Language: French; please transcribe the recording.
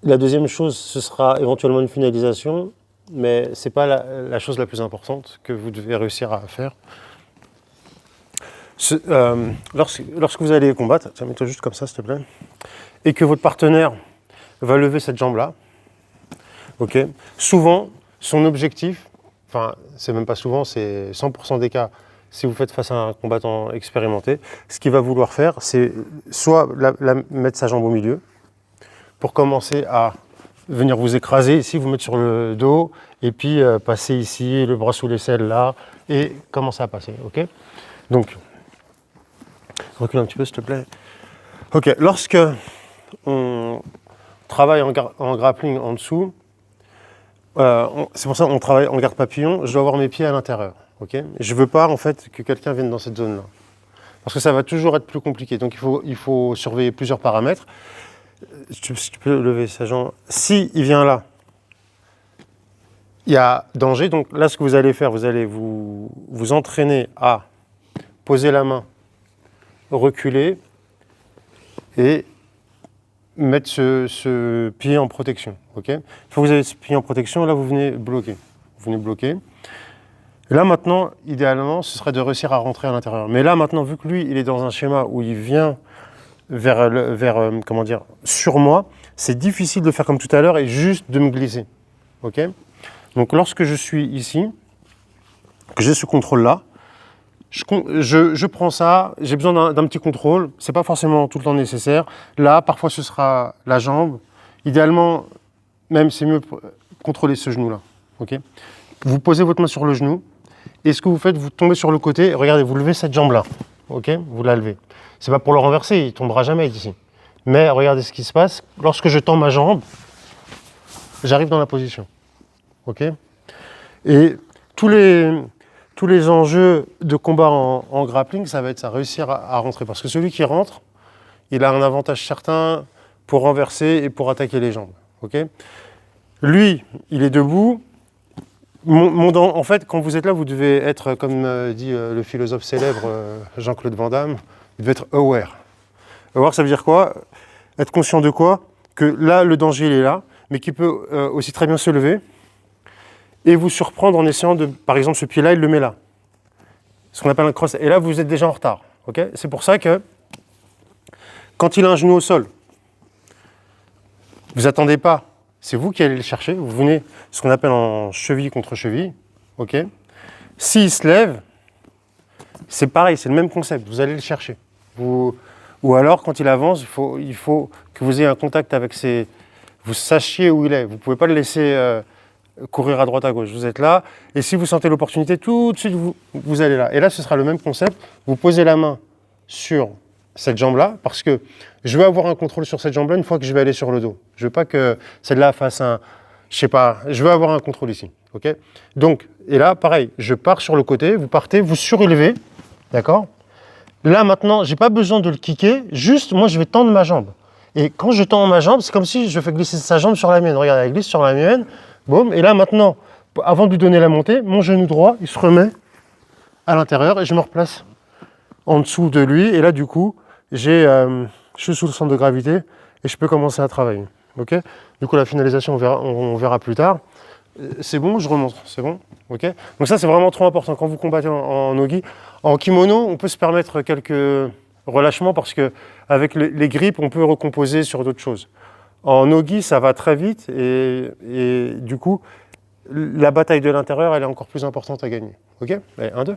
La deuxième chose, ce sera éventuellement une finalisation, mais ce n'est pas la chose la plus importante que vous devez réussir à faire. Lorsque vous allez combattre, tiens, mets-toi juste comme ça, s'il te plaît, et que votre partenaire va lever cette jambe-là, ok, souvent, son objectif, enfin, c'est même pas souvent, c'est 100% des cas, si vous faites face à un combattant expérimenté, ce qu'il va vouloir faire, c'est soit mettre sa jambe au milieu, pour commencer à venir vous écraser ici, vous mettre sur le dos, et puis passer ici, le bras sous l'aisselle là, et commencer à passer, ok? Donc, recule un petit peu s'il te plaît. Ok, lorsque on travaille en grappling en dessous, c'est pour ça qu'on travaille en garde papillon, je dois avoir mes pieds à l'intérieur, ok? Je ne veux pas en fait que quelqu'un vienne dans cette zone-là, parce que ça va toujours être plus compliqué, donc il faut surveiller plusieurs paramètres. Tu peux lever sa jambe. Si il vient là, il y a danger. Donc là, ce que vous allez faire, vous allez vous entraîner à poser la main, reculer et mettre ce pied en protection. Okay, une fois que vous avez ce pied en protection, là, vous venez bloquer. Et là, maintenant, idéalement, ce serait de réussir à rentrer à l'intérieur. Mais là, maintenant, vu que lui, il est dans un schéma où il vient comment dire, sur moi, c'est difficile de faire comme tout à l'heure et juste de me glisser. Ok ? Donc lorsque je suis ici, que j'ai ce contrôle-là, je prends ça, j'ai besoin d'un petit contrôle, c'est pas forcément tout le temps nécessaire. Là, parfois ce sera la jambe. Idéalement, même c'est mieux contrôler ce genou-là. Ok ? Vous posez votre main sur le genou, et ce que vous faites, vous tombez sur le côté, et regardez, vous levez cette jambe-là. Ok ? Vous la levez. C'est pas pour le renverser, il tombera jamais ici. Mais regardez ce qui se passe. Lorsque je tends ma jambe, j'arrive dans la position. Ok ? Et tous les enjeux de combat en grappling, ça va être ça, réussir à rentrer. Parce que celui qui rentre, il a un avantage certain pour renverser et pour attaquer les jambes. Ok ? Lui, il est debout. En fait, quand vous êtes là, vous devez être, comme dit le philosophe célèbre Jean-Claude Van Damme, vous devez être aware. Aware, ça veut dire quoi ? Être conscient de quoi ? Que là, le danger, il est là, mais qu'il peut aussi très bien se lever et vous surprendre en essayant de, par exemple, ce pied-là, il le met là. Ce qu'on appelle un cross. Et là, vous êtes déjà en retard. Okay ? C'est pour ça que, quand il a un genou au sol, vous attendez pas. C'est vous qui allez le chercher. Vous venez, ce qu'on appelle en cheville contre cheville. Okay ? S'il se lève, c'est pareil, c'est le même concept. Vous allez le chercher. Ou alors, quand il avance, il faut que vous ayez un contact avec vous sachiez où il est. Vous ne pouvez pas le laisser courir à droite à gauche. Vous êtes là, et si vous sentez l'opportunité, tout de suite, vous allez là. Et là, ce sera le même concept. Vous posez la main sur cette jambe-là, parce que je veux avoir un contrôle sur cette jambe-là une fois que je vais aller sur le dos. Je ne veux pas que celle-là fasse je veux avoir un contrôle ici. Okay ? Donc, et là, pareil, je pars sur le côté, vous partez, vous surélevez, d'accord ? Là, maintenant, je n'ai pas besoin de le kicker, juste, moi, je vais tendre ma jambe. Et quand je tends ma jambe, c'est comme si je fais glisser sa jambe sur la mienne. Regardez, elle glisse sur la mienne, boum, et là, maintenant, avant de lui donner la montée, mon genou droit, il se remet à l'intérieur et je me replace en dessous de lui. Et là, du coup, je suis sous le centre de gravité et je peux commencer à travailler. Okay ? Du coup, la finalisation, on verra plus tard. C'est bon, je remonte, c'est bon, ok. Donc ça, c'est vraiment trop important quand vous combattez en nogi. En kimono, on peut se permettre quelques relâchements parce qu'avec les grippes, on peut recomposer sur d'autres choses. En nogi, ça va très vite et du coup, la bataille de l'intérieur, elle est encore plus importante à gagner. Ok ? Allez, 1, 2.